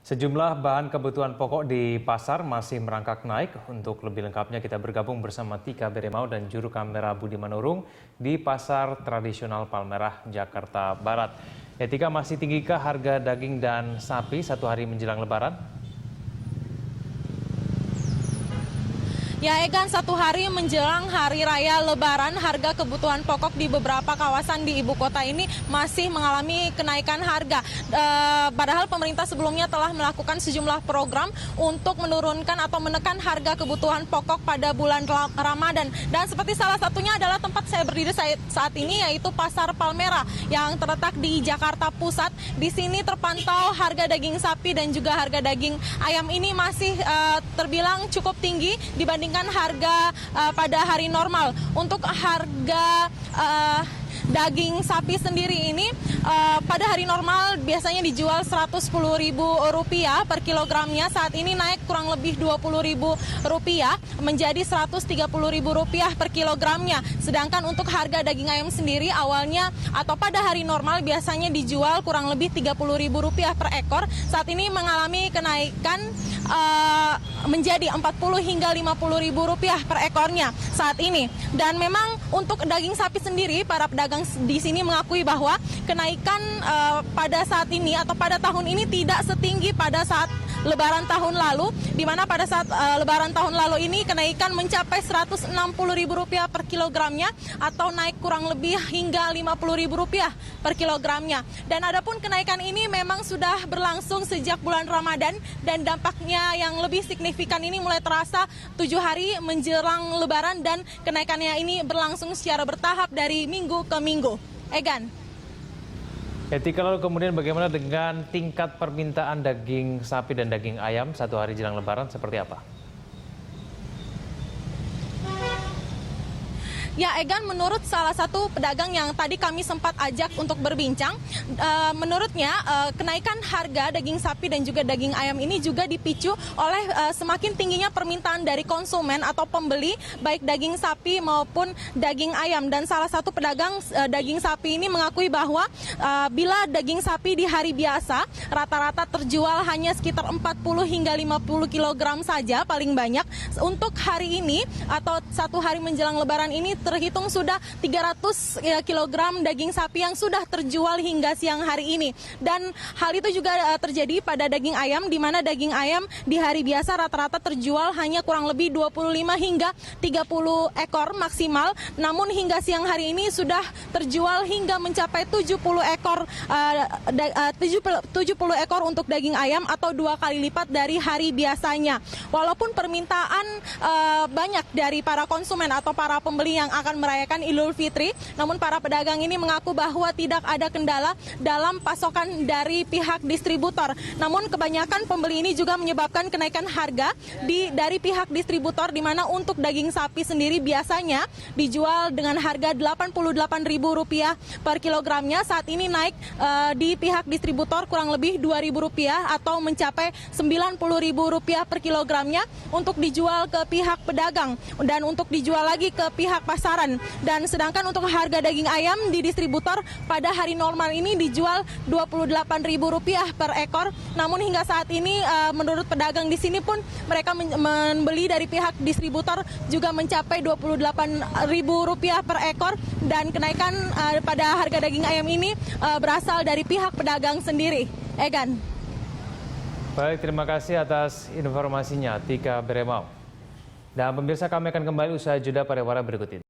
Sejumlah bahan kebutuhan pokok di pasar masih merangkak naik. Untuk lebih lengkapnya kita bergabung bersama Tika Beremau dan juru kamera Budi Manurung di Pasar Tradisional Palmerah, Jakarta Barat. Ya, Tika, masih tinggikah harga daging dan sapi satu hari menjelang Lebaran? Ya, Egan, satu hari menjelang Hari Raya Lebaran, harga kebutuhan pokok di beberapa kawasan di ibu kota ini masih mengalami kenaikan harga. Padahal pemerintah sebelumnya telah melakukan sejumlah program untuk menurunkan atau menekan harga kebutuhan pokok pada bulan Ramadan. Dan seperti salah satunya adalah tempat saya berdiri saat ini, yaitu Pasar Palmerah yang terletak di Jakarta Pusat. Di sini terpantau harga daging sapi dan juga harga daging ayam ini masih terbilang cukup tinggi dibanding harga pada hari normal. Untuk harga daging sapi sendiri ini pada hari normal biasanya dijual Rp110.000 per kilogramnya. Saat ini naik kurang lebih Rp20.000 menjadi Rp130.000 per kilogramnya. Sedangkan untuk harga daging ayam sendiri awalnya atau pada hari normal biasanya dijual kurang lebih Rp30.000 per ekor. Saat ini mengalami kenaikan menjadi Rp40 hingga Rp50.000 per ekornya saat ini. Dan memang untuk daging sapi sendiri, para pedagang di sini mengakui bahwa kenaikan pada saat ini atau pada tahun ini tidak setinggi pada saat Lebaran tahun lalu, di mana pada saat Lebaran tahun lalu ini kenaikan mencapai Rp160.000 per kilogramnya atau naik kurang lebih hingga Rp50.000 per kilogramnya. Dan adapun kenaikan ini memang sudah berlangsung sejak bulan Ramadan dan dampaknya yang lebih signifikan ini mulai terasa 7 hari menjelang Lebaran dan kenaikannya ini berlangsung secara bertahap dari minggu ke minggu. Egan. Tika, lalu kemudian bagaimana dengan tingkat permintaan daging sapi dan daging ayam satu hari jelang Lebaran, seperti apa? Ya, Egan, menurut salah satu pedagang yang tadi kami sempat ajak untuk berbincang, menurutnya kenaikan harga daging sapi dan juga daging ayam ini juga dipicu oleh semakin tingginya permintaan dari konsumen atau pembeli, baik daging sapi maupun daging ayam. Dan salah satu pedagang daging sapi ini mengakui bahwa bila daging sapi di hari biasa rata-rata terjual hanya sekitar 40 hingga 50 kg saja paling banyak. Untuk hari ini atau satu hari menjelang Lebaran ini terhitung sudah 300 kg daging sapi yang sudah terjual hingga siang hari ini. Dan hal itu juga terjadi pada daging ayam, di mana daging ayam di hari biasa rata-rata terjual hanya kurang lebih 25 hingga 30 ekor maksimal. Namun hingga siang hari ini sudah terjual hingga mencapai 70 ekor untuk daging ayam atau 2 kali lipat dari hari biasanya. Walaupun permintaan banyak dari para konsumen atau para pembeli yang akan merayakan Idul Fitri, namun para pedagang ini mengaku bahwa tidak ada kendala dalam pasokan dari pihak distributor. Namun kebanyakan pembeli ini juga menyebabkan kenaikan harga dari pihak distributor, di mana untuk daging sapi sendiri biasanya dijual dengan harga Rp88.000 per kilogramnya. Saat ini naik di pihak distributor kurang lebih Rp2.000 atau mencapai Rp90.000 per kilogramnya untuk dijual ke pihak pedagang dan untuk dijual lagi ke pihak pasaran. Dan sedangkan untuk harga daging ayam di distributor pada hari normal ini dijual Rp28.000 per ekor. Namun hingga saat ini menurut pedagang di sini pun mereka membeli dari pihak distributor juga mencapai Rp28.000 per ekor, dan kenaikan pada harga daging ayam ini berasal dari pihak pedagang sendiri. Egan. Baik, terima kasih atas informasinya, Tika Beremau. Dan pemirsa, kami akan kembali usai jeda pada wawancara berikut ini.